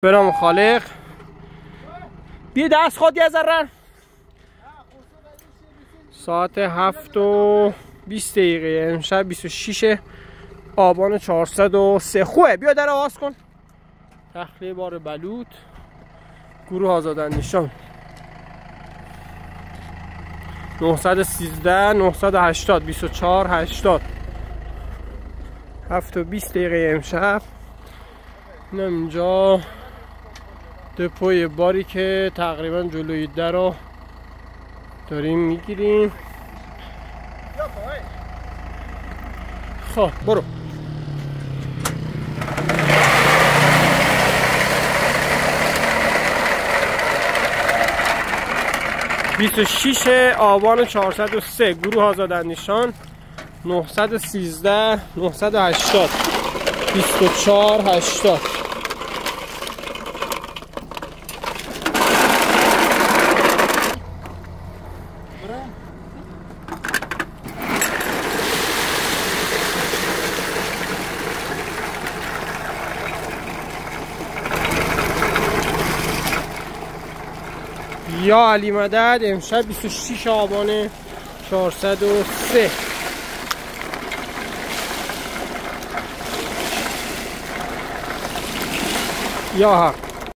برام خالق بیا دست خود یه ذره. ساعت 7:20 امشب 26 آبان 403. خوبه بیا در آواز کن. تخلیه بار بلوط گروه آزاداندیشان 913 980 24 80 7:20 امشب. اینجا دپوی باری که تقریبا جلوی در رو داریم میگیریم. خب برو. (26 آبان 403) گروه آزاداندیشان 913 980 24 80. یا علی مدد امشب 26 آبان 403. یا حق.